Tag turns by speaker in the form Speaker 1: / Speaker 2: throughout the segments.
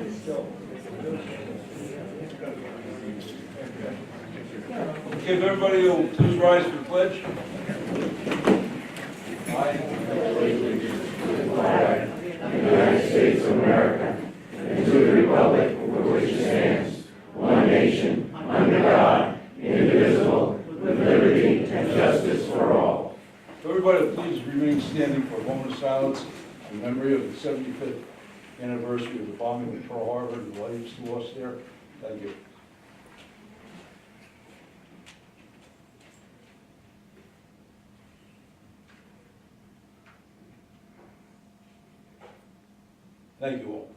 Speaker 1: Okay, if everybody will please rise for the pledge.
Speaker 2: United States of America, and to the republic for which it stands, one nation, under God, indivisible, with liberty and justice for all.
Speaker 1: Everybody please remain standing for a moment of silence in memory of the 75th anniversary of the bombing of Pearl Harbor and the lives lost there. Thank you. Thank you all.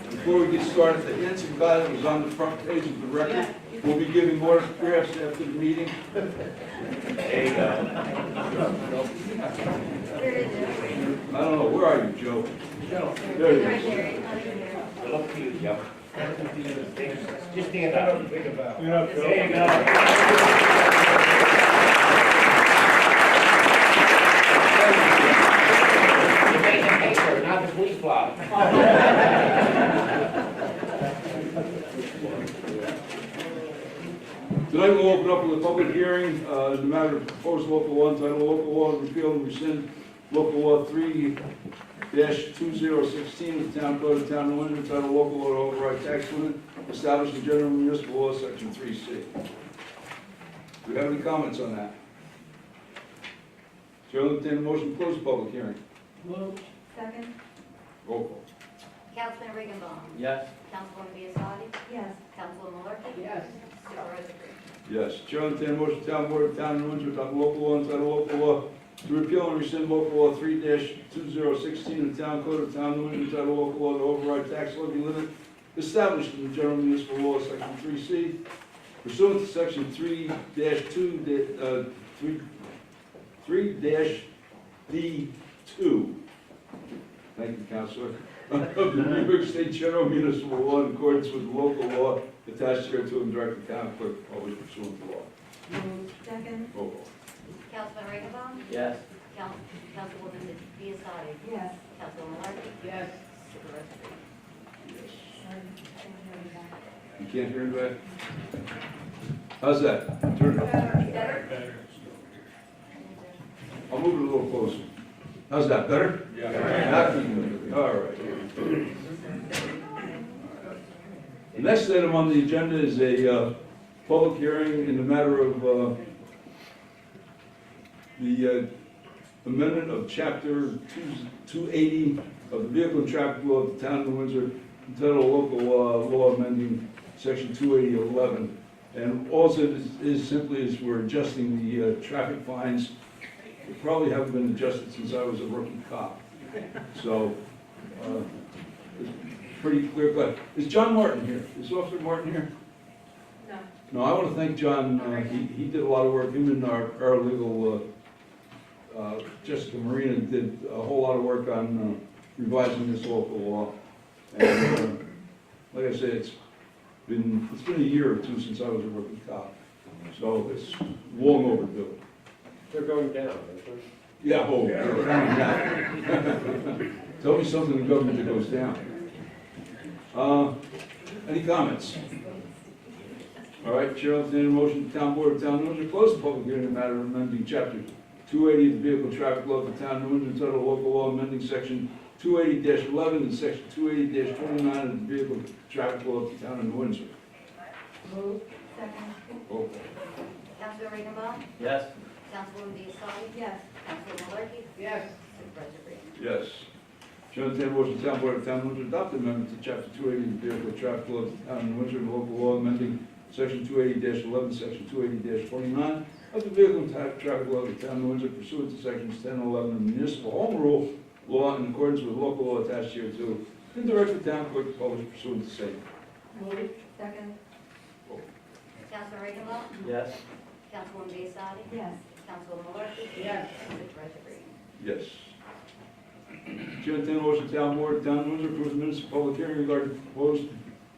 Speaker 1: Before we get started, the handsome guy that was on the front page of the record will be giving autographs after the meeting.
Speaker 2: There you go.
Speaker 1: I don't know, where are you, Joe? There you are.
Speaker 2: Good luck to you, Joe. Just stand up. There you go. You're making paper, not the police block.
Speaker 1: Tonight we'll open up with a public hearing in the matter of proposed local law entitled Local Law to Repeal and Rescind Local Law 3-2016 of the Town Code of the Town of Windsor entitled Local Law to Override Tax Limit Established in General Municipal Law, Section 3C. Do we have any comments on that? Chair will entertain a motion to close the public hearing.
Speaker 3: Move. Second.
Speaker 1: Roll call.
Speaker 4: Councilman Regenbaum.
Speaker 2: Yes.
Speaker 4: Councilwoman Biassadi.
Speaker 3: Yes.
Speaker 4: Councilwoman Malarkey.
Speaker 3: Yes.
Speaker 4: Supervisor Green.
Speaker 1: Yes. Chair will entertain a motion to Town Board of the Town of Windsor adopt local law entitled Local Law to repeal and rescind Local Law 3-2016 of the Town Code of the Town of Windsor entitled Local Law to Override Tax Levy Limit established in the General Municipal Law, Section 3C, pursuant to Section 3-2, 3-D2. Thank you, Councilor. Of the New York State General Municipal Law in accordance with local law attached hereto and direct the town clerk to publish pursuant to law.
Speaker 3: Move. Second.
Speaker 1: Roll call.
Speaker 4: Councilman Regenbaum.
Speaker 2: Yes.
Speaker 4: Councilwoman Biassadi.
Speaker 3: Yes.
Speaker 4: Councilwoman Malarkey.
Speaker 3: Yes.
Speaker 4: Supervisor Green.
Speaker 1: You can't hear me back? How's that? Turn it up.
Speaker 4: Better?
Speaker 1: I'll move it a little closer. How's that, better? Yeah. All right. The next item on the agenda is a public hearing in the matter of the amendment of Chapter 280 of the Vehicle and Traffic Law of the Town of Windsor, entitled Local Law amending Section 28011. And also it is simply is we're adjusting the traffic fines. They probably haven't been adjusted since I was a rookie cop. So, it's pretty clear cut. Is John Martin here? Is Officer Martin here?
Speaker 3: No.
Speaker 1: No, I want to thank John. He did a lot of work. Him and our legal, Jessica Marina did a whole lot of work on revising this local law. And like I said, it's been a year or two since I was a rookie cop. So it's long overdue.
Speaker 2: They're going down, aren't they?
Speaker 1: Yeah, oh, yeah. Tell me something in government that goes down. Any comments? All right, Chair, I'll entertain a motion to Town Board of Town of Windsor close the public hearing in the matter of amending Chapter 280 of the Vehicle Traffic Law of the Town of Windsor entitled Local Law amending Section 280-11 and Section 280-29 of the Vehicle Traffic Law of the Town of Windsor.
Speaker 3: Move. Second.
Speaker 1: Roll call.
Speaker 4: Councilman Regenbaum.
Speaker 2: Yes.
Speaker 4: Councilwoman Biassadi.
Speaker 3: Yes.
Speaker 4: Councilwoman Malarkey.
Speaker 3: Yes.
Speaker 4: Supervisor Green.
Speaker 1: Yes. Chair, entertain a motion to Town Board of Town of Windsor adopt the amendment to Chapter 280 of the Vehicle Traffic Law of the Town of Windsor and Local Law amending Section 280-11, Section 280-29 of the Vehicle and Traffic Law of the Town of Windsor pursuant to Sections 10 and 11 of the Municipal Home Rule Law in accordance with local law attached here to, and direct the town clerk to publish pursuant to same.
Speaker 3: Move. Second.
Speaker 4: Councilman Regenbaum.
Speaker 2: Yes.
Speaker 4: Councilwoman Biassadi.
Speaker 3: Yes.
Speaker 4: Councilwoman Malarkey.
Speaker 3: Yes.
Speaker 4: Supervisor Green.
Speaker 1: Yes. Chair, entertain a motion to Town Board of Town of Windsor approves the minutes of public hearing regarding the proposed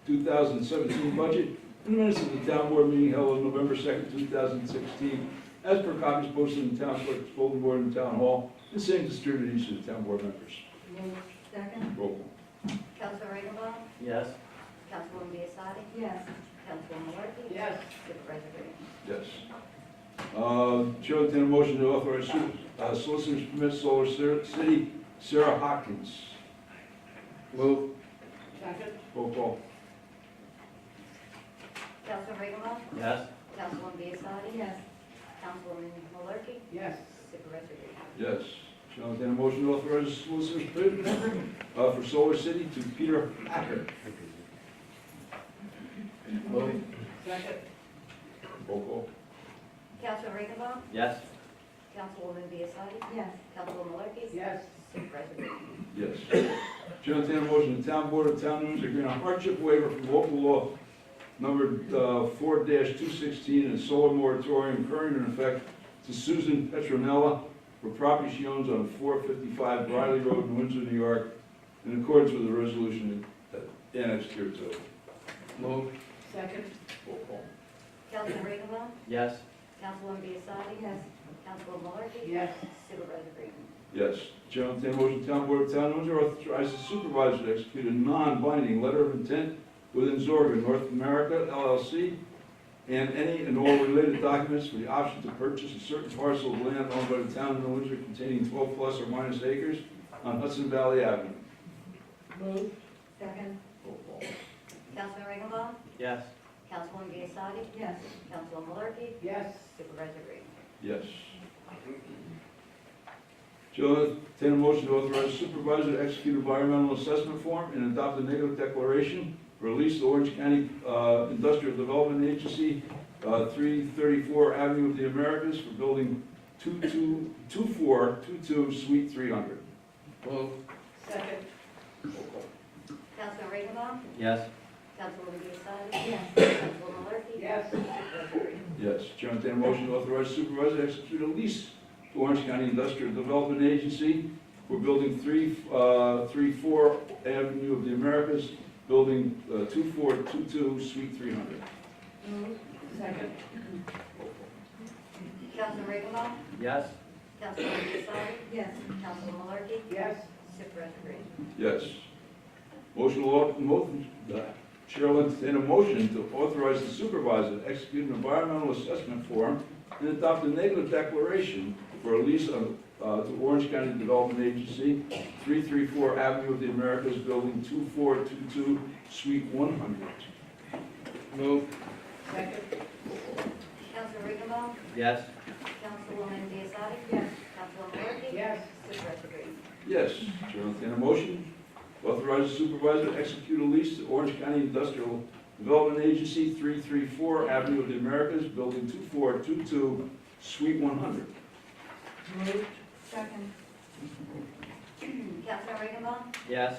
Speaker 1: 2017 budget in the minutes of the town board meeting held on November 2nd, 2016, as per copies posted in the town clerk's bulletin board in the town hall, and same distributed each to the town board members.
Speaker 3: Move. Second.
Speaker 1: Roll call.
Speaker 4: Councilor Rainville.
Speaker 2: Yes.
Speaker 4: Councilwoman Biassiatti.
Speaker 3: Yes.
Speaker 4: Councilwoman Malarkey.
Speaker 2: Yes.
Speaker 4: Supervisor Green.
Speaker 1: Yes. Chair will entertain a motion to authorize solicitors permit Solar City Sarah Hopkins.
Speaker 2: Move. Second.
Speaker 1: Roll call.
Speaker 4: Councilor Rainville.
Speaker 2: Yes.
Speaker 4: Councilwoman Biassiatti.
Speaker 3: Yes.
Speaker 4: Councilwoman Malarkey.
Speaker 2: Yes.
Speaker 4: Supervisor Green.
Speaker 1: Yes. Chair will entertain a motion to authorize solicitors permit for Solar City to Peter Hacker.
Speaker 2: Move. Second.
Speaker 1: Roll call.
Speaker 4: Councilor Rainville.
Speaker 2: Yes.
Speaker 4: Councilwoman Biassiatti.
Speaker 3: Yes.
Speaker 4: Councilwoman Malarkey.
Speaker 2: Yes.
Speaker 4: Supervisor Green.
Speaker 1: Yes. Chair will entertain a motion, the town board of town of Windsor grant a hardship waiver from local law numbered 4-216 and a solar moratorium currently in effect to Susan Petronella for property she owns on 455 Briley Road in Windsor, New York, in accordance with the resolution annexed here to.
Speaker 2: Move. Second.
Speaker 1: Roll call.
Speaker 4: Councilor Rainville.
Speaker 2: Yes.
Speaker 4: Councilwoman Biassiatti.
Speaker 3: Yes.
Speaker 4: Councilwoman Malarkey.
Speaker 2: Yes.
Speaker 4: Supervisor Green.
Speaker 1: Yes. Chair will entertain a motion, the town board of town of Windsor authorize the supervisor to execute a non-binding letter of intent within Zorga, North America, LLC, and any and all related documents for the option to purchase a certain parcel of land owned by the town of New Windsor containing 12 plus or minus acres on Hudson Valley Avenue.
Speaker 3: Move. Second.
Speaker 1: Roll call.
Speaker 4: Councilor Rainville.
Speaker 2: Yes.
Speaker 4: Councilwoman Biassiatti.
Speaker 3: Yes.
Speaker 4: Councilwoman Malarkey.
Speaker 2: Yes.
Speaker 4: Supervisor Green.
Speaker 1: Yes. Chair will entertain a motion to authorize the supervisor to execute environmental assessment form and adopt a negative declaration for release to Orange County Industrial Development Agency, 334 Avenue of the Americas for building 2422 Suite 300.
Speaker 2: Move. Second.
Speaker 1: Roll call.
Speaker 4: Councilor Rainville.
Speaker 2: Yes.
Speaker 4: Councilwoman Biassiatti.
Speaker 3: Yes.
Speaker 4: Councilwoman Malarkey.
Speaker 2: Yes.
Speaker 4: Supervisor Green.
Speaker 1: Yes. Chair will entertain a motion to authorize the supervisor to execute a lease to Orange County Industrial Development Agency for building 334 Avenue of the Americas, building 2422 Suite 300.
Speaker 3: Move.
Speaker 2: Second.
Speaker 4: Councilor Rainville.
Speaker 2: Yes.
Speaker 4: Councilwoman Biassiatti.
Speaker 3: Yes.
Speaker 4: Councilwoman Malarkey.
Speaker 2: Yes.
Speaker 4: Supervisor Green.
Speaker 1: Yes. Chair will entertain a motion to authorize the supervisor to execute an environmental assessment form and adopt a negative declaration for a lease to Orange County Development Agency, 334 Avenue of the Americas, building 2422 Suite 100.
Speaker 2: Move. Second.
Speaker 4: Councilor Rainville.
Speaker 2: Yes.
Speaker 4: Councilwoman Biassiatti.
Speaker 3: Yes.
Speaker 4: Councilwoman Malarkey.
Speaker 2: Yes.
Speaker 4: Supervisor Green.
Speaker 1: Yes. Chair will entertain a motion to authorize the supervisor to execute a lease to Orange County Industrial Development Agency, 334 Avenue of the Americas, building 2422 Suite 100.
Speaker 3: Move. Second.
Speaker 4: Councilor Rainville.
Speaker 2: Yes.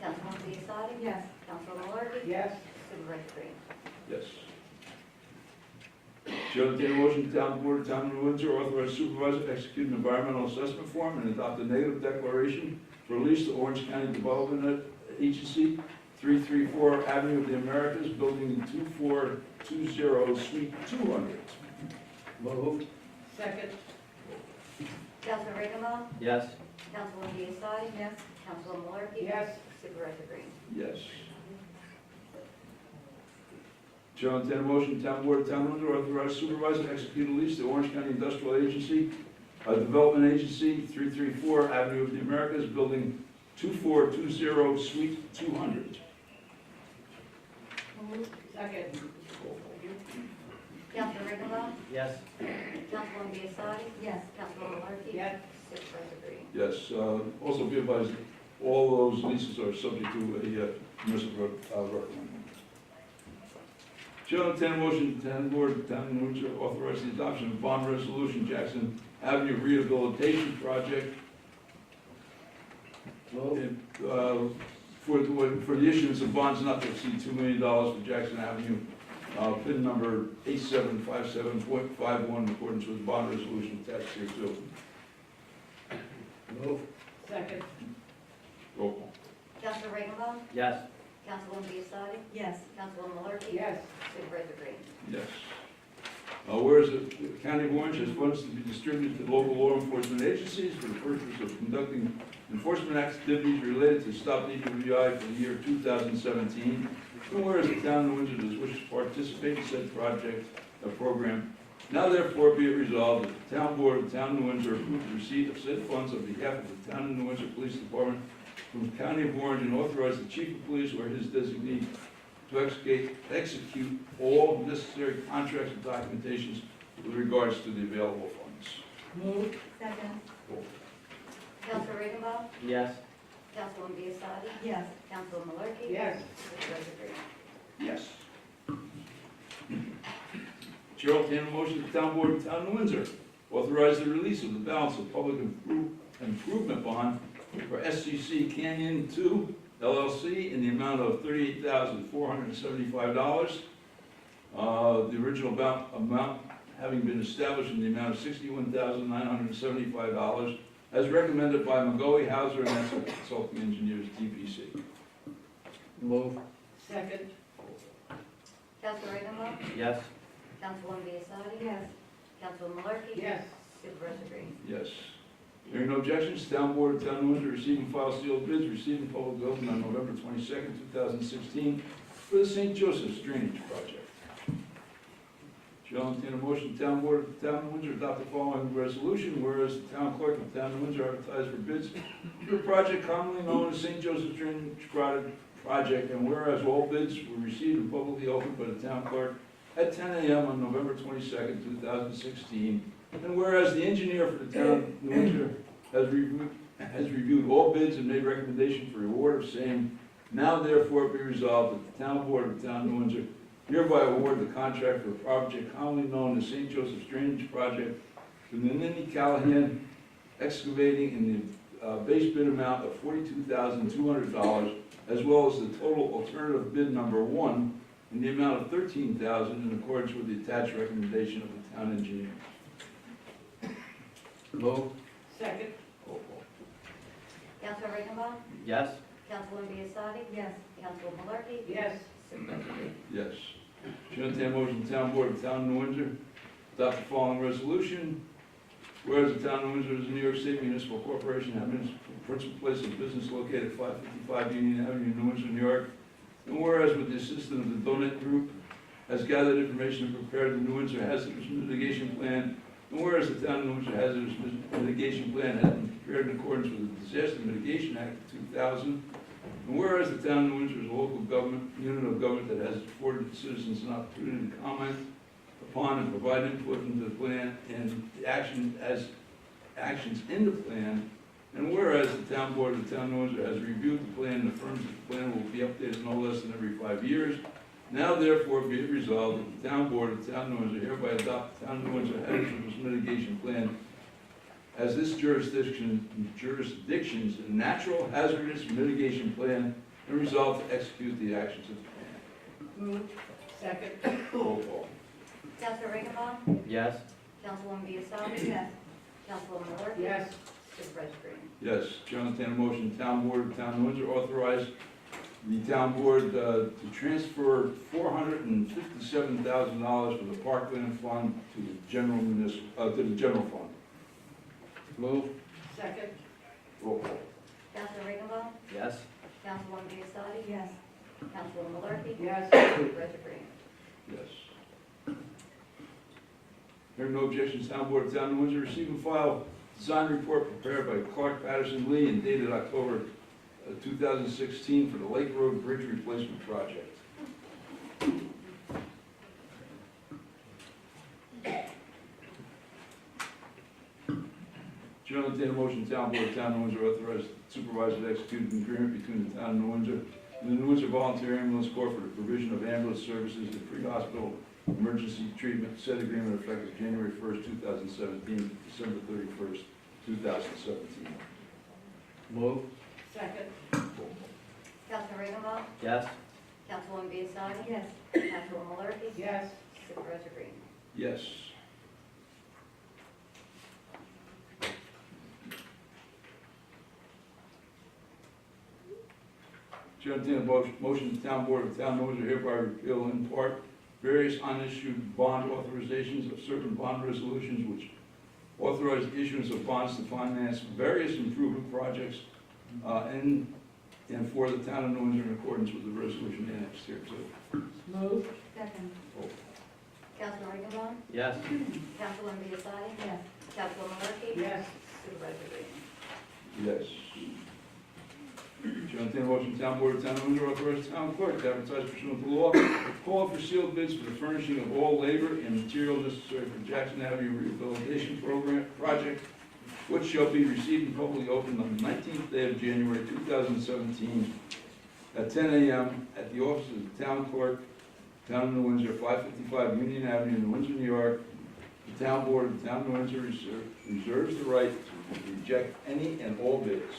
Speaker 4: Councilwoman Biassiatti.
Speaker 3: Yes.
Speaker 4: Councilwoman Malarkey.
Speaker 2: Yes.
Speaker 4: Supervisor Green.
Speaker 1: Yes. Chair will entertain a motion, the town board of town of New Windsor authorize supervisor to execute an environmental assessment form and adopt a negative declaration for release to Orange County Development Agency, 334 Avenue of the Americas, building 2420 Suite 200.
Speaker 2: Move. Second.
Speaker 4: Councilor Rainville.
Speaker 2: Yes.
Speaker 4: Councilwoman Biassiatti.
Speaker 3: Yes.
Speaker 4: Councilwoman Malarkey.
Speaker 2: Yes.
Speaker 4: Supervisor Green.
Speaker 1: Yes. Chair will entertain a motion, the town board of town of Windsor authorize supervisor to execute a lease to Orange County Industrial Agency, Development Agency, 334 Avenue of the Americas, building 2420 Suite 200.
Speaker 3: Move.
Speaker 2: Second.
Speaker 4: Councilor Rainville.
Speaker 2: Yes.
Speaker 4: Councilwoman Biassiatti.
Speaker 3: Yes.
Speaker 4: Councilwoman Malarkey.
Speaker 2: Yes.
Speaker 4: Supervisor Green.
Speaker 1: Yes, also be advised, all those leases are subject to a municipal referendum. Chair will entertain a motion, the town board of town of New Windsor authorize the adoption of bond resolution Jackson Avenue Rehabilitation Project
Speaker 2: Move.
Speaker 1: for the issuance of bonds not to exceed $2 million for Jackson Avenue, PIN number 8757.51 in accordance with bond resolution attached here too.
Speaker 2: Move. Second.
Speaker 1: Roll call.
Speaker 4: Councilor Rainville.
Speaker 2: Yes.
Speaker 4: Councilwoman Biassiatti.
Speaker 3: Yes.
Speaker 4: Councilwoman Malarkey.
Speaker 2: Yes.
Speaker 4: Supervisor Green.
Speaker 1: Yes. Whereas the County of Orange has funds to be distributed to local law enforcement agencies for the purpose of conducting enforcement activities related to Stop DWI for the year 2017. And whereas the town of Windsor does wish to participate in said program, now therefore be it resolved that the town board of the town of New Windsor approve the receipt of said funds on behalf of the town of New Windsor Police Department from the County of Orange and authorize the chief of police or his designee to execute all necessary contracts and documentations with regards to the available funds.
Speaker 3: Move. Second.
Speaker 4: Councilor Regenbaugh.
Speaker 2: Yes.
Speaker 4: Councilwoman Biassiatti.
Speaker 3: Yes.
Speaker 4: Councilwoman Malarkey.
Speaker 2: Yes.
Speaker 4: Supervisor Green.
Speaker 1: Yes. Chair will entertain a motion that the town board of the town of New Windsor authorize the release of the balance of public improvement bond for SCC Canyon 2 LLC in the amount of $38,475. The original amount having been established in the amount of $61,975, as recommended by McGoey, Hauser, and Esser Consulting Engineers, TPC.
Speaker 2: Move. Second.
Speaker 4: Councilor Regenbaugh.
Speaker 2: Yes.
Speaker 4: Councilwoman Biassiatti.
Speaker 3: Yes.
Speaker 4: Councilwoman Malarkey.
Speaker 2: Yes.
Speaker 4: Supervisor Green.
Speaker 1: Yes. Hearing no objections, town board of town of New Windsor receiving file sealed bids received in public open on November 22nd, 2016 for the St. Joseph's Drainage Project. Shall entertain a motion, the town board of the town of Windsor adopt the following resolution, whereas the town clerk of the town of Windsor advertised for bids for a project commonly known as St. Joseph's Drainage Project, and whereas all bids were received and publicly opened by the town clerk at 10 a.m. on November 22nd, 2016, and whereas the engineer for the town of New Windsor has reviewed all bids and made recommendation for award of same, now therefore be resolved that the town board of the town of New Windsor hereby award the contract for a project commonly known as St. Joseph's Drainage Project to Nanini Callahan Excavating in the base bid amount of $42,200, as well as the total alternative bid number 1 in the amount of $13,000 in accordance with the attached recommendation of the town engineer.
Speaker 2: Move. Second.
Speaker 1: Roll call.
Speaker 4: Councilor Regenbaugh.
Speaker 2: Yes.
Speaker 4: Councilwoman Biassiatti.
Speaker 3: Yes.
Speaker 4: Councilwoman Malarkey.
Speaker 2: Yes.
Speaker 4: Supervisor Green.
Speaker 1: Yes. Should entertain a motion, the town board of the town of New Windsor adopt the following resolution. Whereas the town of New Windsor is a New York State municipal corporation having its principal place of business located at 555 Union Avenue, New Windsor, New York. And whereas with the assistance of the Donut Group has gathered information and prepared the New Windsor Hazardous Mitigation Plan. And whereas the town of New Windsor Hazardous Mitigation Plan has been prepared in accordance with the Disaster Mitigation Act of 2000. And whereas the town of New Windsor is a local government, unit of government that has afforded its citizens an opportunity to comment upon and provide input into the plan and the actions in the plan. And whereas the town board of the town of New Windsor has reviewed the plan and affirms that the plan will be updated no less than every 5 years, now therefore be it resolved that the town board of the town of New Windsor hereby adopt the town of New Windsor Hazardous Mitigation Plan as this jurisdiction's natural hazardous mitigation plan, and resolve to execute the actions of the plan.
Speaker 3: Move. Second.
Speaker 1: Roll call.
Speaker 4: Councilor Regenbaugh.
Speaker 2: Yes.
Speaker 4: Councilwoman Biassiatti.
Speaker 3: Yes.
Speaker 4: Councilwoman Malarkey.
Speaker 2: Yes.
Speaker 4: Supervisor Green.
Speaker 1: Yes, Chair will entertain a motion, the town board of the town of Windsor authorize the town board to transfer $457,000 from the Parkland Fund to the general fund.
Speaker 2: Move. Second.
Speaker 1: Roll call.
Speaker 4: Councilor Regenbaugh.
Speaker 2: Yes.
Speaker 4: Councilwoman Biassiatti.
Speaker 3: Yes.
Speaker 4: Councilwoman Malarkey.
Speaker 2: Yes.
Speaker 4: Supervisor Green.
Speaker 1: Yes. Hearing no objections, town board of the town of Windsor receive and file design report prepared by Clark Patterson Lee and dated October 2016 for the Lake Road Bridge Replacement Project. Chair will entertain a motion, town board of the town of Windsor authorize the supervisor to execute an agreement between the town of New Windsor and the New Windsor Volunteer Ambulance Corps for the provision of ambulance services and pre-hospital emergency treatment. Said agreement effective January 1st, 2017, December 31st, 2017.
Speaker 2: Move. Second.
Speaker 4: Councilor Regenbaugh.
Speaker 2: Yes.
Speaker 4: Councilwoman Biassiatti.
Speaker 3: Yes.
Speaker 4: Councilwoman Malarkey.
Speaker 2: Yes.
Speaker 4: Supervisor Green.
Speaker 1: Yes. Chair, entertain a motion, the town board of the town of Windsor hereby repeal in part various unissued bond authorizations of certain bond resolutions which authorize issuance of bonds to finance various improvement projects in and for the town of New Windsor in accordance with the resolution annexed here too.
Speaker 3: Move. Second.
Speaker 4: Councilman Riggenbaum?
Speaker 2: Yes.
Speaker 4: Councilwoman Biassiatti?
Speaker 3: Yes.
Speaker 4: Councilwoman Markey?
Speaker 3: Yes.
Speaker 4: Supervisor Green?
Speaker 1: Yes. Chair, entertain a motion, the town board of the town of Windsor authorize the town clerk to advertise pursuant to law, call for sealed bids for the furnishing of all labor and material necessary for Jackson Avenue Rehabilitation Project, which shall be received and publicly opened on the 19th day of January 2017 at 10 a.m. at the office of the town clerk, town of New Windsor, 555 Union Avenue, New Windsor, New York. The town board of the town of New Windsor reserves the right to reject any and all bids.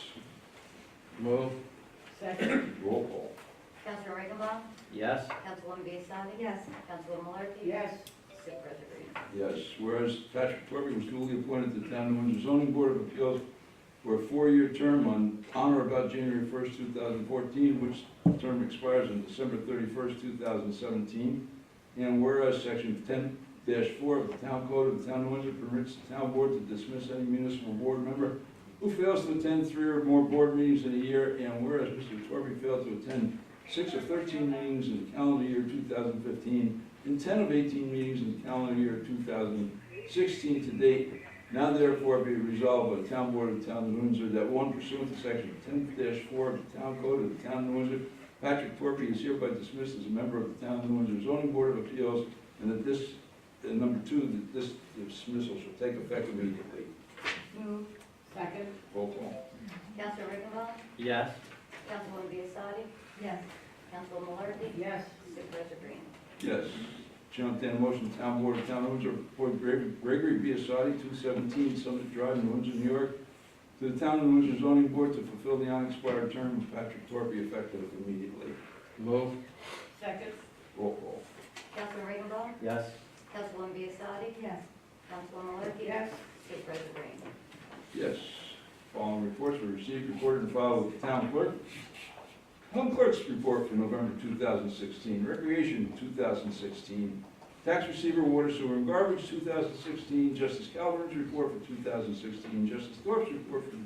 Speaker 2: Move.
Speaker 3: Second.
Speaker 1: Roll call.
Speaker 4: Councilman Riggenbaum?
Speaker 2: Yes.
Speaker 4: Councilwoman Biassiatti?
Speaker 3: Yes.
Speaker 4: Councilwoman Markey?
Speaker 3: Yes.
Speaker 4: Supervisor Green?
Speaker 1: Yes, whereas Patrick Torby was duly appointed to the Town of New Windsor Zoning Board of Appeals for a 4-year term on or about January 1st, 2014, which term expires on December 31st, 2017. And whereas Section 10-4 of the Town Code of the Town of Windsor permits the Town Board to dismiss any municipal board member who fails to attend 3 or more board meetings in a year, and whereas Mr. Torby failed to attend 6 of 13 meetings in the calendar year 2015, and 10 of 18 meetings in the calendar year 2016 to date, now therefore be resolved by the Town Board of the Town of New Windsor that 1, pursuant to Section 10-4 of the Town Code of the Town of New Windsor, Patrick Torby is hereby dismissed as a member of the Town of New Windsor Zoning Board of Appeals, and that this, and number 2, that this dismissal shall take effect immediately.
Speaker 3: Move. Second.
Speaker 1: Roll call.
Speaker 4: Councilman Riggenbaum?
Speaker 2: Yes.
Speaker 4: Councilwoman Biassiatti?
Speaker 3: Yes.
Speaker 4: Councilwoman Markey?
Speaker 3: Yes.
Speaker 4: Supervisor Green?
Speaker 1: Yes. Chair, I entertain a motion, the Town Board of the Town of Windsor appoint Gregory Biassiatti, 217 Summit Drive, New Windsor, New York, to the Town of New Windsor Zoning Board to fulfill the unexpired term of Patrick Torby effective immediately.
Speaker 2: Move.
Speaker 3: Second.
Speaker 1: Roll call.
Speaker 4: Councilman Riggenbaum?
Speaker 2: Yes.
Speaker 4: Councilwoman Biassiatti?
Speaker 3: Yes.
Speaker 4: Councilwoman Markey?
Speaker 3: Yes.
Speaker 4: Supervisor Green?
Speaker 1: Yes. Following reports were received, recorded, and filed with the Town Clerk. Town Clerk's report for November 2016, Recreation 2016, Tax Receiver, Water, Sewer, and Garbage 2016, Justice Calverin's report for 2016, Justice Thorpe's report for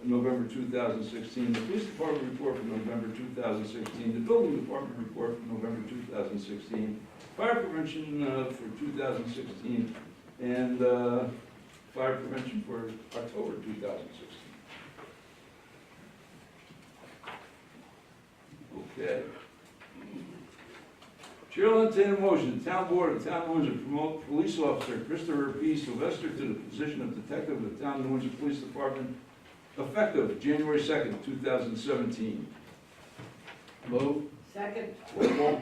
Speaker 1: November 2016, the Police Department report for November 2016, the Building Department report for November 2016, Fire Prevention for 2016, and Fire Prevention for October 2016. Okay. Chair will entertain a motion, the Town Board of the Town of Windsor promote Police Officer Christopher P. Sylvester to the position of Detective of the Town of Windsor Police Department effective January 2nd, 2017.
Speaker 2: Move.
Speaker 3: Second.
Speaker 1: Roll call.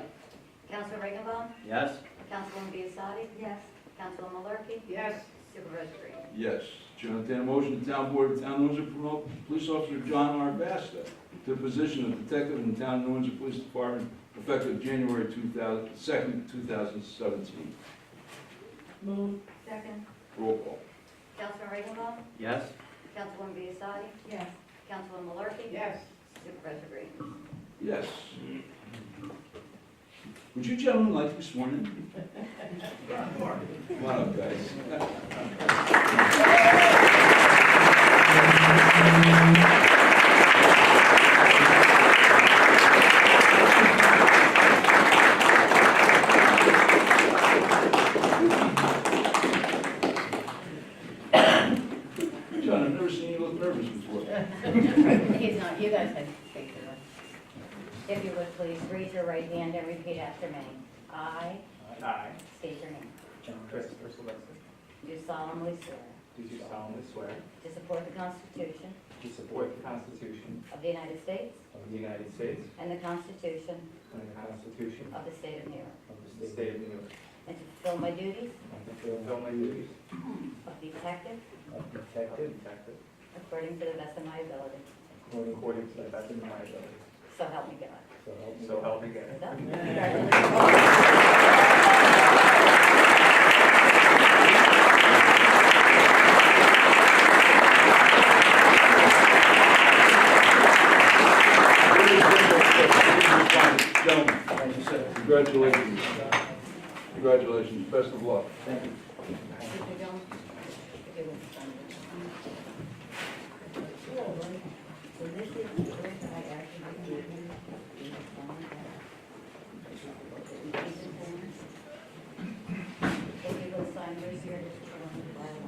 Speaker 4: Councilman Riggenbaum?
Speaker 2: Yes.
Speaker 4: Councilwoman Biassiatti?
Speaker 3: Yes.
Speaker 4: Councilwoman Markey?
Speaker 3: Yes.
Speaker 4: Supervisor Green?
Speaker 1: Yes. Chair will entertain a motion, the Town Board of the Town of Windsor promote Police Officer John R. Basta to the position of Detective in the Town of New Windsor Police Department effective January 2nd, 2017.
Speaker 3: Move. Second.
Speaker 1: Roll call.
Speaker 4: Councilman Riggenbaum?
Speaker 2: Yes.
Speaker 4: Councilwoman Biassiatti?
Speaker 3: Yes.
Speaker 4: Councilwoman Markey?
Speaker 3: Yes.
Speaker 4: Supervisor Green?
Speaker 1: Yes. Would you gentlemen like to be sworn in? Come on up, guys. John, I've never seen you look nervous before.
Speaker 4: He's not, you guys have to take the one. If you would please raise your right hand and repeat after me. I
Speaker 5: I,
Speaker 4: state your name.
Speaker 5: John Christopher Sylvester,
Speaker 4: Do solemnly swear
Speaker 5: do solemnly swear
Speaker 4: to support the Constitution
Speaker 5: to support the Constitution
Speaker 4: of the United States
Speaker 5: of the United States
Speaker 4: and the Constitution
Speaker 5: and the Constitution
Speaker 4: of the State of New York,
Speaker 5: of the State of New York,
Speaker 4: and to fulfill my duties
Speaker 5: and to fulfill my duties
Speaker 4: of detective
Speaker 5: of detective
Speaker 4: according to the best of my ability.
Speaker 5: according to the best of my ability.
Speaker 4: So help me God.
Speaker 5: So help me God.
Speaker 4: You're done. Congratulations.
Speaker 1: Congratulations, best of luck.
Speaker 5: Thank you.
Speaker 4: Mr. Jones? If you would sign it. So this is the first I actually gave him. He has signed that. If you will sign right here, this is the one to file.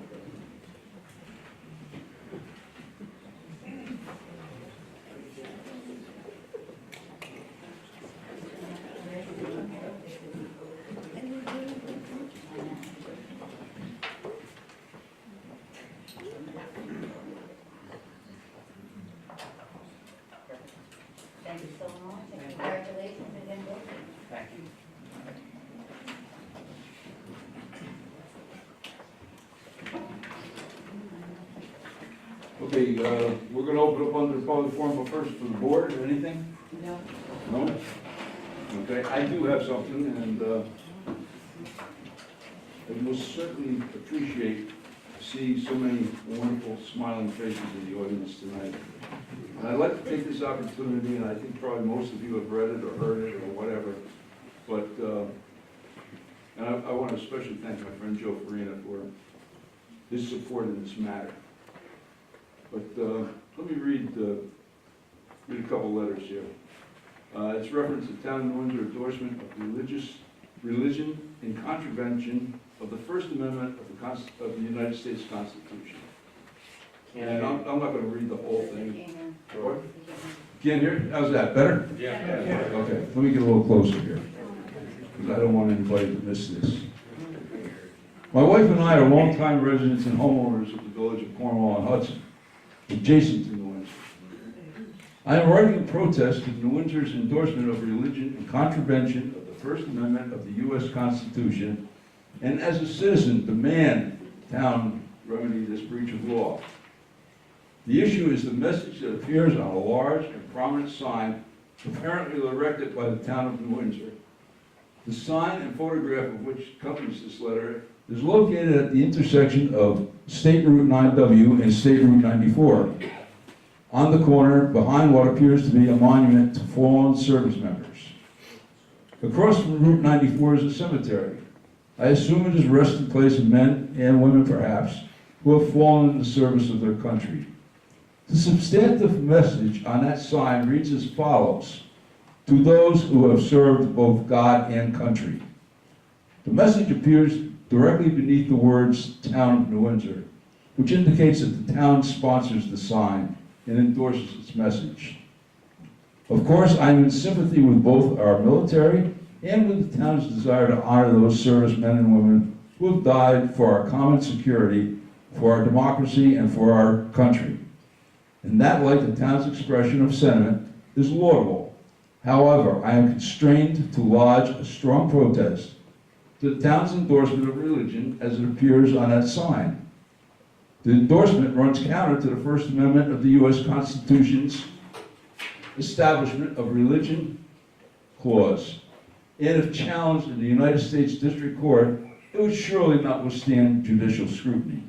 Speaker 4: Thank you so much, and congratulations again, both.
Speaker 5: Thank you.
Speaker 1: Okay, we're gonna open up under the public forum, but first for the board, anything?
Speaker 3: No.
Speaker 1: No? Okay, I do have something, and I most certainly appreciate to see so many wonderful smiling faces in the audience tonight. And I'd like to take this opportunity, and I think probably most of you have read it or heard it or whatever, but, and I want to especially thank my friend Joe Farina for his support in this matter. But let me read a couple letters here. It's reference to Town of New Windsor endorsement of religion in contravention of the First Amendment of the United States Constitution. And I'm not going to read the whole thing.
Speaker 4: Sure.
Speaker 1: Can't hear? How's that? Better?
Speaker 2: Yeah.
Speaker 1: Okay, let me get a little closer here, because I don't want anybody to miss this. My wife and I are longtime residents and homeowners of the village of Cornwall on Hudson, adjacent to New Windsor. I am writing in protest of New Windsor's endorsement of religion in contravention of the First Amendment of the U.S. Constitution, and as a citizen demand town remedy this breach of law. The issue is the message that appears on a large and prominent sign apparently erected by the town of New Windsor. The sign and photograph of which accompanies this letter is located at the intersection of State Route 9W and State Route 94, on the corner behind what appears to be a monument to fallen service members. Across from Route 94 is a cemetery. I assume it is a resting place of men and women perhaps, who have fallen in the service of their country. The substantive message on that sign reads as follows: to those who have served both God and country. The message appears directly beneath the words Town of New Windsor, which indicates that the town sponsors the sign and endorses its message. Of course, I am in sympathy with both our military and with the town's desire to honor those servicemen and women who have died for our common security, for our democracy, and for our country. In that light, the town's expression of sentiment is laudable. However, I am constrained to lodge a strong protest to the town's endorsement of religion as it appears on that sign. The endorsement runs counter to the First Amendment of the U.S. Constitution's establishment of religion clause. And if challenged in the United States District Court, it would surely not withstand judicial scrutiny.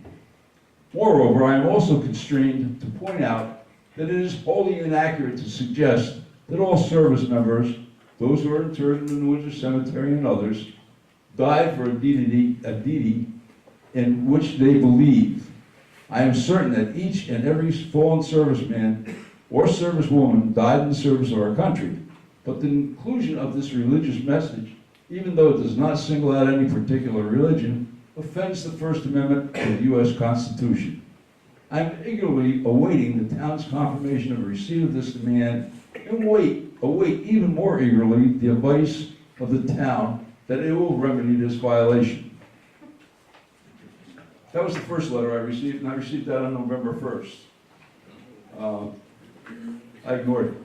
Speaker 1: Moreover, I am also constrained to point out that it is wholly inaccurate to suggest that all service members, those who are interred in the New Windsor Cemetery and others, died for a deity in which they believe. I am certain that each and every fallen serviceman or servicewoman died in the service of our country, but the inclusion of this religious message, even though it does not single out any particular religion, offends the First Amendment of the U.S. Constitution. I am eagerly awaiting the town's confirmation of receipt of this demand and await even more eagerly the advice of the town that it will remedy this violation. That was the first letter I received, and I received that on November 1st. I ignored it.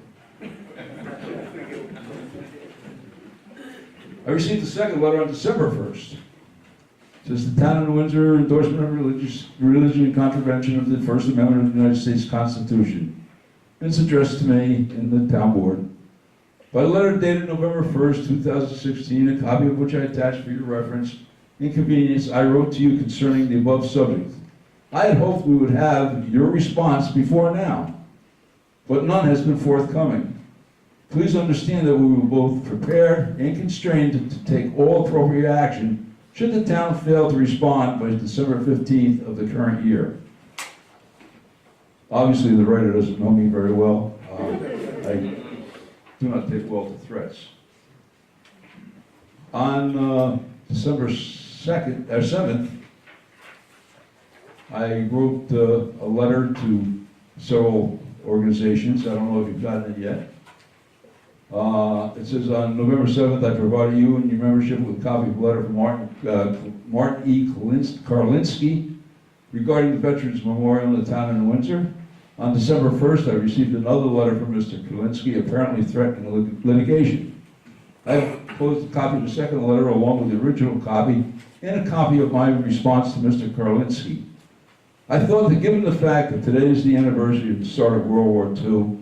Speaker 1: I received the second letter on December 1st. It says the town of New Windsor endorsement of religion in contravention of the First Amendment of the United States Constitution. It's addressed to me in the town board. By letter dated November 1st, 2016, a copy of which I attached for your reference and convenience, I wrote to you concerning the above subject. I had hoped we would have your response before now, but none has been forthcoming. Please understand that we were both prepared and constrained to take all appropriate action should the town fail to respond by December 15th of the current year. Obviously, the writer doesn't know me very well. I do not take well to threats. On December 7th, I wrote a letter to several organizations. I don't know if you've gotten it yet. It says, on November 7th, I provided you and your membership with a copy of a letter from Martin E. Karlinski regarding the Veterans Memorial in the town of Windsor. On December 1st, I received another letter from Mr. Karlinski apparently threatening litigation. I enclosed a copy of the second letter along with the original copy and a copy of my response to Mr. Karlinski. I thought that given the fact that today is the anniversary of the start of World War II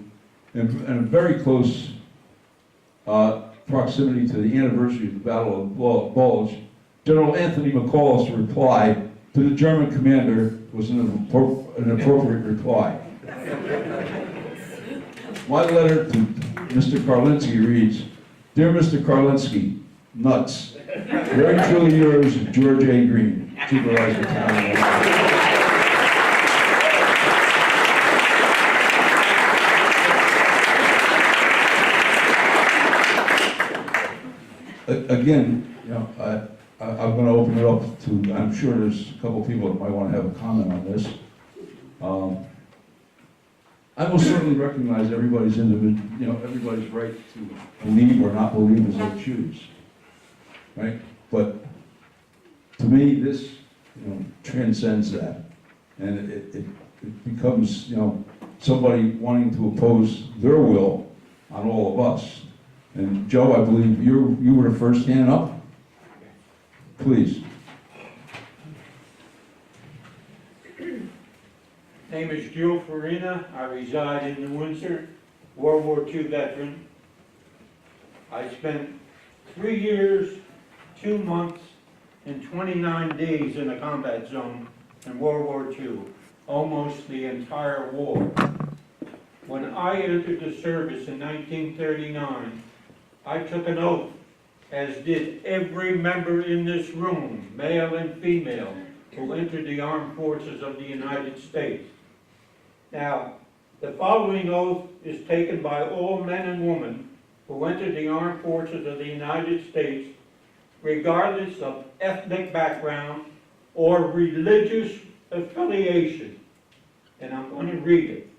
Speaker 1: and a very close proximity to the anniversary of the Battle of Bulge, General Anthony McCall's reply to the German commander was an appropriate reply. My letter to Mr. Karlinski reads, Dear Mr. Karlinski, nuts. Very truly yours, George A. Green, Supervisor Town. Again, you know, I'm going to open it up to, I'm sure there's a couple of people that might want to have a comment on this. I will certainly recognize everybody's everybody's right to believe or not believe as they choose, right? But to me, this, transcends that, and it becomes, somebody wanting to oppose their will on all of us. And Joe, I believe you were the first hand up. Please.
Speaker 6: Name is Joe Farina. I reside in Windsor, World War II veteran. I spent 3 years, 2 months, and 29 days in a combat zone in World War II, almost the entire war. When I entered the service in 1939, I took an oath, as did every member in this room, male and female, who entered the armed forces of the United States. Now, the following oath is taken by all men and women who entered the armed forces of the United States, regardless of ethnic background or religious affiliation. And I'm going to read it.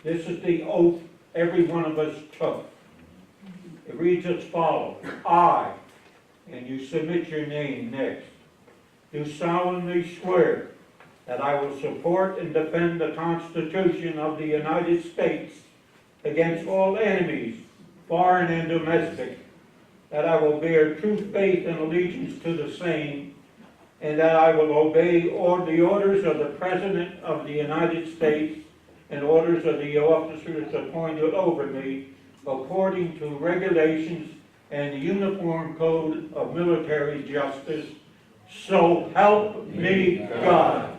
Speaker 6: This is the oath every one of us took. It reads as follows. I, and you submit your name next, do solemnly swear that I will support and defend the Constitution of the United States against all enemies, foreign and domestic, that I will bear true faith and allegiance to the same, and that I will obey all the orders of the President of the United States and orders of the officers appointed over me, according to regulations and the Uniform Code of Military Justice. So help me God.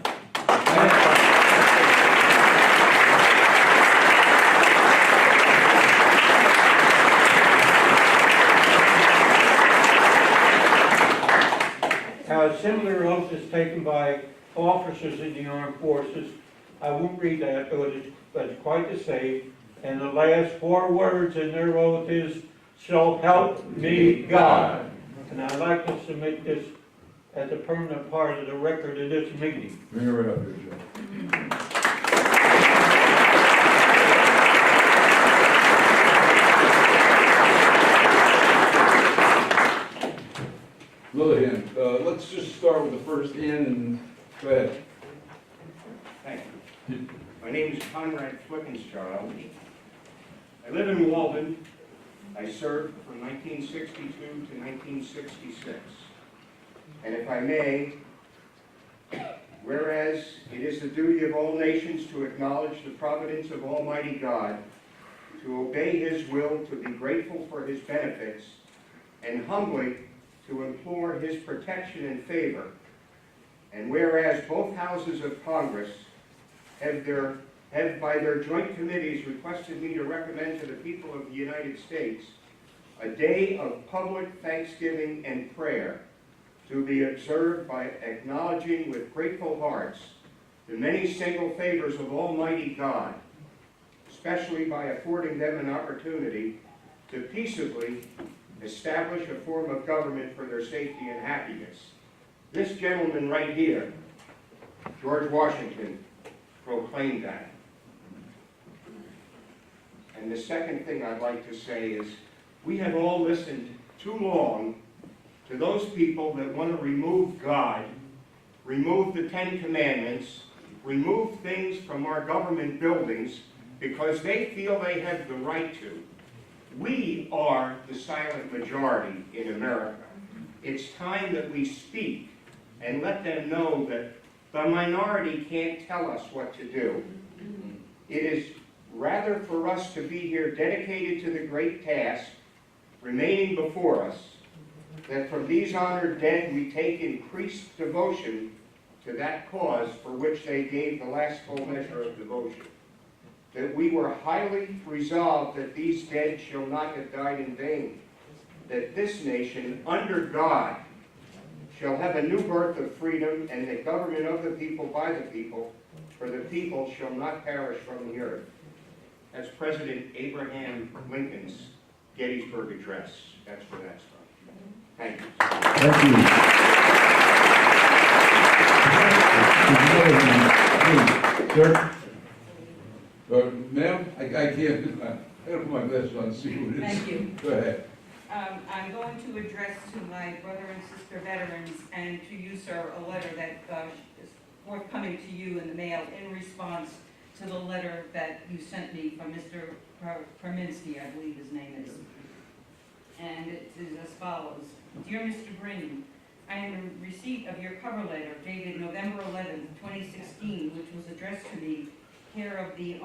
Speaker 6: Now, a similar oath is taken by officers in the armed forces. I won't read that, but it's quite the same. And the last 4 words in their oath is, so help me God. And I'd like to submit this as a permanent part of the record of this meeting.
Speaker 1: Bring it right up here, Joe. Lillian, let's just start with the first hand and go ahead.
Speaker 7: Thank you. My name is Conrad Flickenscharl. I live in Walden. I served from 1962 to 1966. And if I may, whereas it is the duty of all nations to acknowledge the providence of Almighty God, to obey His will, to be grateful for His benefits, and humbly to implore His protection and favor. And whereas both houses of Congress have by their joint committees requested me to recommend to the people of the United States a day of public thanksgiving and prayer to be observed by acknowledging with grateful hearts the many single favors of Almighty God, especially by affording them an opportunity to peaceably establish a form of government for their safety and happiness. This gentleman right here, George Washington, proclaimed that. And the second thing I'd like to say is, we have all listened too long to those people that want to remove God, remove the Ten Commandments, remove things from our government buildings because they feel they have the right to. We are the silent majority in America. It's time that we speak and let them know that the minority can't tell us what to do. It is rather for us to be here dedicated to the great task remaining before us, that from these honored dead we take increased devotion to that cause for which they gave the last full measure of devotion. That we were highly resolved that these dead shall not have died in vain, that this nation, under God, shall have a new birth of freedom and the government of the people by the people, for the people shall not perish from the earth. That's President Abraham Lincoln's Gettysburg Address. That's where that's from. Thank you.
Speaker 1: Thank you. Sir? Ma'am, I can't, I gotta put my glasses on to see who it is.
Speaker 8: Thank you.
Speaker 1: Go ahead.
Speaker 8: I'm going to address to my brother and sister veterans and to you, sir, a letter that is forthcoming to you in the mail in response to the letter that you sent me from Mr. Perminsky, I believe his name is. And it is as follows. Dear Mr. Green, I am in receipt of your cover letter dated November 11th, 2016, which was addressed to me care of the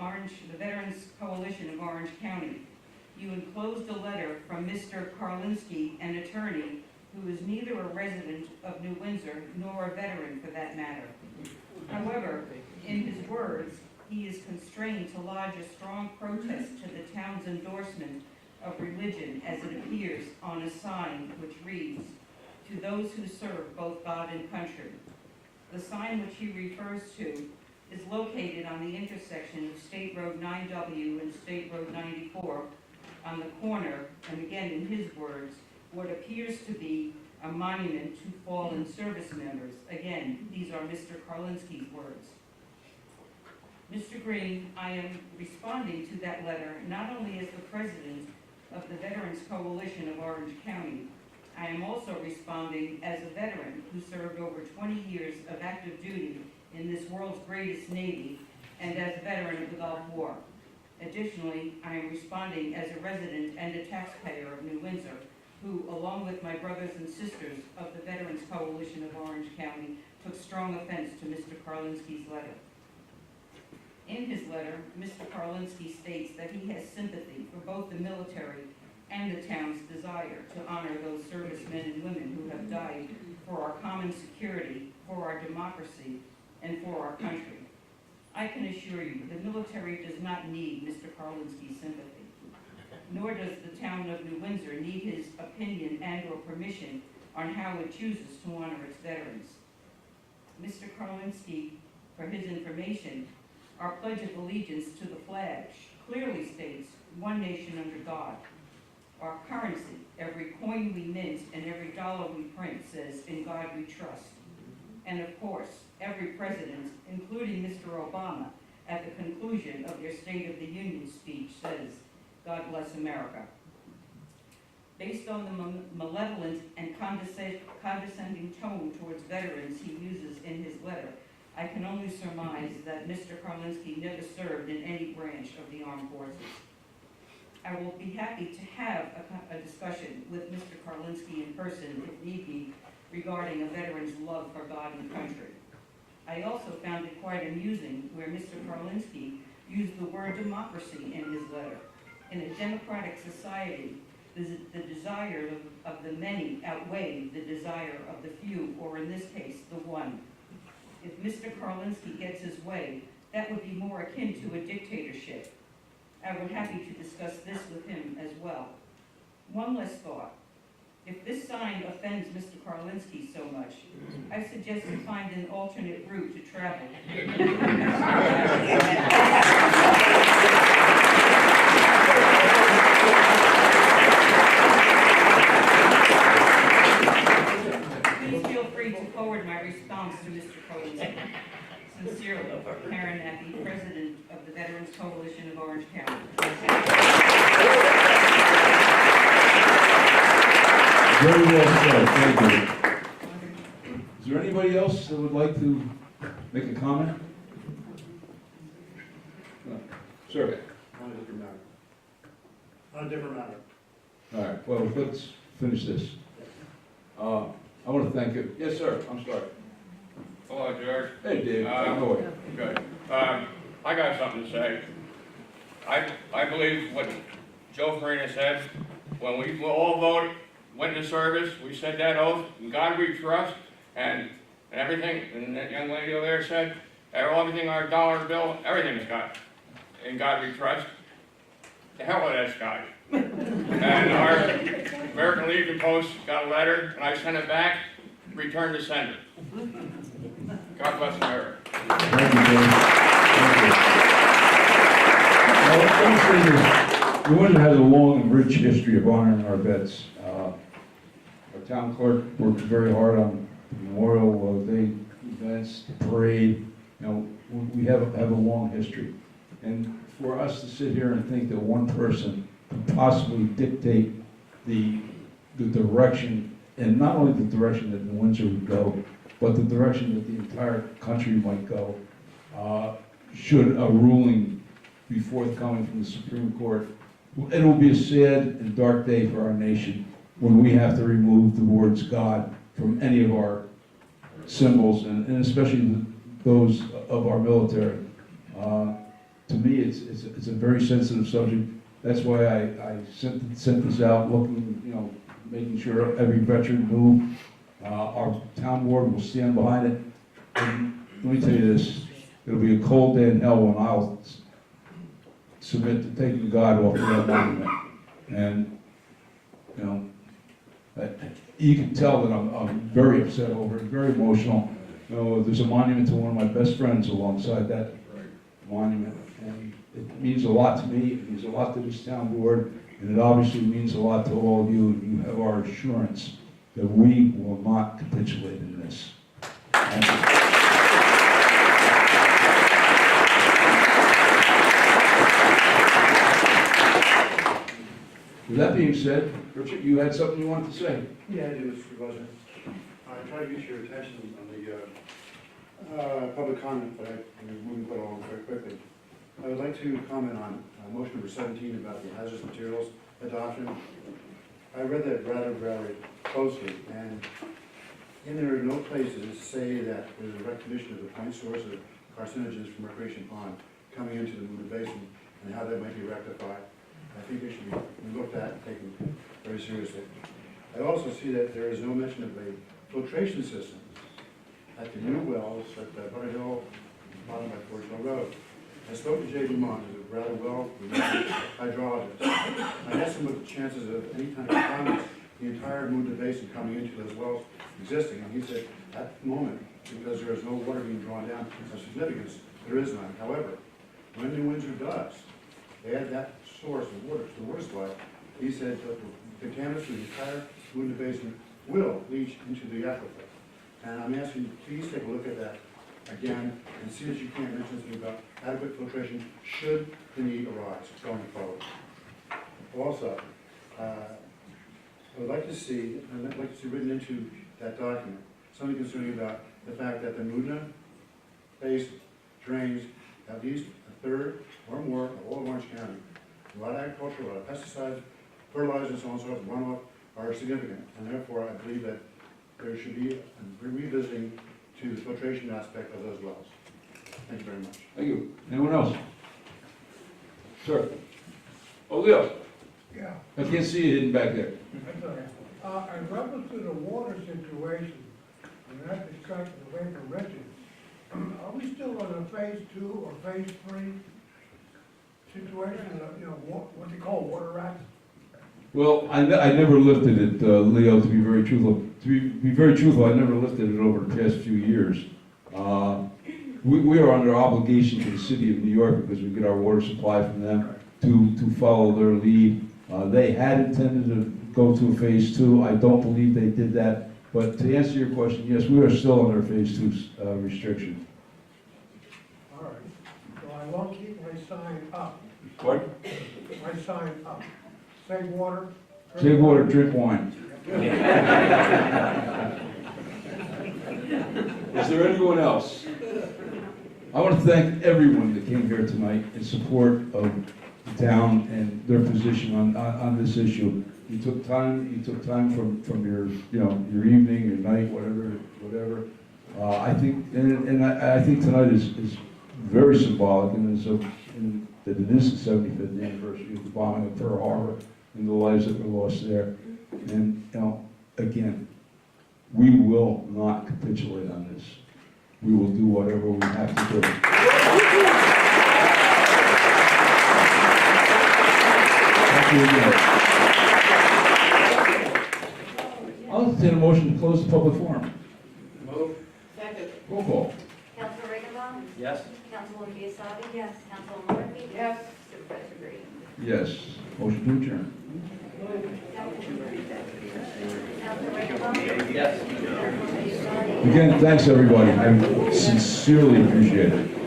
Speaker 8: Veterans Coalition of Orange County. You enclosed a letter from Mr. Karlinski, an attorney who is neither a resident of New Windsor nor a veteran for that matter. However, in his words, he is constrained to lodge a strong protest to the town's endorsement of religion as it appears on a sign which reads, "To those who serve both God and country." The sign which he refers to is located on the intersection of State Road 9W and State Road 94 on the corner, and again in his words, what appears to be a monument to fallen service members. Again, these are Mr. Karlinski's words. Mr. Green, I am responding to that letter not only as the president of the Veterans Coalition of Orange County, I am also responding as a veteran who served over 20 years of active duty in this world's greatest Navy and as a veteran of the Gulf War. Additionally, I am responding as a resident and a taxpayer of New Windsor, who, along with my brothers and sisters of the Veterans Coalition of Orange County, took strong offense to Mr. Karlinski's letter. In his letter, Mr. Karlinski states that he has sympathy for both the military and the town's desire to honor those servicemen and women who have died for our common security, for our democracy, and for our country. I can assure you, the military does not need Mr. Karlinski's sympathy, nor does the town of New Windsor need his opinion and or permission on how it chooses to honor its veterans. Mr. Karlinski, for his information, our Pledge of Allegiance to the flag clearly states, one nation under God. Our currency, every coin we mint and every dollar we print says, in God we trust. And of course, every president, including Mr. Obama, at the conclusion of their State of the Union speech says, God bless America. Based on the malevolent and condescending tone towards veterans he uses in his letter, I can only surmise that Mr. Karlinski never served in any branch of the armed forces. I will be happy to have a discussion with Mr. Karlinski in person if need be regarding a veteran's love for God and country. I also found it quite amusing where Mr. Karlinski used the word democracy in his letter. In a democratic society, the desire of the many outweigh the desire of the few, or in this case, the one. If Mr. Karlinski gets his way, that would be more akin to a dictatorship. I would be happy to discuss this with him as well. One less thought. If this sign offends Mr. Karlinski so much, I suggest you find an alternate route to travel. Please feel free to forward my response to Mr. Karlinski. Sincerely, Karen Appy, President of the Veterans Coalition of Orange County.
Speaker 1: Very well said, thank you. Is there anybody else that would like to make a comment? No. Sir?
Speaker 9: On a different matter. On a different matter.
Speaker 1: All right, well, let's finish this. I want to thank you. Yes, sir, I'm sorry.
Speaker 10: Hello, George.
Speaker 1: Hey, Dave, how are you?
Speaker 10: Good. I got something to say. I believe what Joe Farina said, when we all voted, went to service, we said that oath, in God we trust, and everything, and that young lady over there said, everything, our dollar bill, everything's got, in God we trust. The hell with that Scotch. And our American Legion Post got a letter, and I sent it back, return to sender. God bless America.
Speaker 1: Thank you, Dave. Thank you. Well, let me say this. New Windsor has a long and rich history of honoring our vets. Our town clerk works very hard on Memorial Day events, the parade. You know, we have a long history. And for us to sit here and think that one person could possibly dictate the direction, and not only the direction that New Windsor would go, but the direction that the entire country might go, should a ruling be forthcoming from the Supreme Court. It will be a sad and dark day for our nation when we have to remove the words God from any of our symbols, and especially those of our military. To me, it's a very sensitive subject. That's why I sent this out, looking, you know, making sure every veteran knew. Our town board will stand behind it. And let me tell you this, it'll be a cold day in hell when I'll submit to taking God off of that monument. And, you know, you can tell that I'm very upset over it, very emotional. You know, there's a monument to one of my best friends alongside that monument. And it means a lot to me, it means a lot to this town board, and it obviously means a lot to all of you, and you have our assurance that we will not capitulate in this. Thank you. With that being said, Richard, you had something you wanted to say?
Speaker 9: Yeah, I do, Mr. President. I try to get your attention on the public comment, but I'm moving quite along very quickly. I would like to comment on motion number 17 about the hazardous materials adoption. I read that rather very closely, and in there are no places say that there's a recognition of the point source of carcinogens from Recreation Pond coming into the Mooney Basin and how that might be rectified. I think it should be looked at and taken very seriously. I also see that there is no mention of a filtration system at the new wells at Butter Hill, bottom by Forge Hill Road. I spoke to Jay Dumont, who's a rather well-renowned hydrologist. I asked him what the chances of any kind of contaminants, the entire Mooney Basin coming into those wells existing, and he said, at the moment, because there is no water being drawn down of significance, there is none. However, when New Windsor does add that source of water to the water supply, he said that the contaminants from the entire Mooney Basin will leach into the aquifer. And I'm asking you, please take a look at that again and see if you can't mention something about adequate filtration should the need arise going forward. Also, I would like to see, written into that document, something concerning about the fact that the Moodna Basin drains at least a third or more of all of Orange County. A lot of agriculture, a lot of pesticides, fertilizers, and so on and so forth, runoff are significant, and therefore I believe that there should be a revisiting to the filtration aspect of those wells. Thank you very much.
Speaker 1: Thank you. Anyone else? Sir? Oh, Leo,
Speaker 11: Yeah,
Speaker 1: I can't see you hidden back there.
Speaker 11: that's all right. In reference to the water situation, and that discussion away from Richard, are we still on a phase 2 or phase 3 situation, you know, what they call water rats?
Speaker 1: Well, I never lifted it, Leo, to be very truthful. To be very truthful, I never lifted it over the past few years. We are under obligation to the city of New York because we get our water supply from them to follow their lead. They had intended to go to a phase 2. I don't believe they did that. But to answer your question, yes, we are still under phase 2 restriction.
Speaker 11: All right, so I won't keep my sign up,
Speaker 1: What?
Speaker 11: my sign up. Save water.
Speaker 1: Save water, drink wine. Is there anyone else? I want to thank everyone that came here tonight in support of the town and their position on this issue. You took time from your, your evening, your night, whatever. I think, and I think tonight is very symbolic and that it is the 75th anniversary of the bombing of Pearl Harbor and the lives that were lost there. And, again, we will not capitulate on this. We will do whatever we have to do. Thank you again. I'll entertain a motion to close the public forum.
Speaker 5: Move.
Speaker 3: Second.
Speaker 1: Roll call.
Speaker 4: Councilor Riggenbaum?
Speaker 5: Yes.
Speaker 4: Councilwoman Biassiatti? Yes. Councilwoman Murphy?
Speaker 3: Yes.
Speaker 4: Supervisor Green?
Speaker 1: Yes. Motion to adjourn.
Speaker 4: Councilor Riggenbaum?
Speaker 5: Yes.
Speaker 4: Councilwoman Biassiatti?
Speaker 1: Again, thanks everybody. I sincerely appreciate it.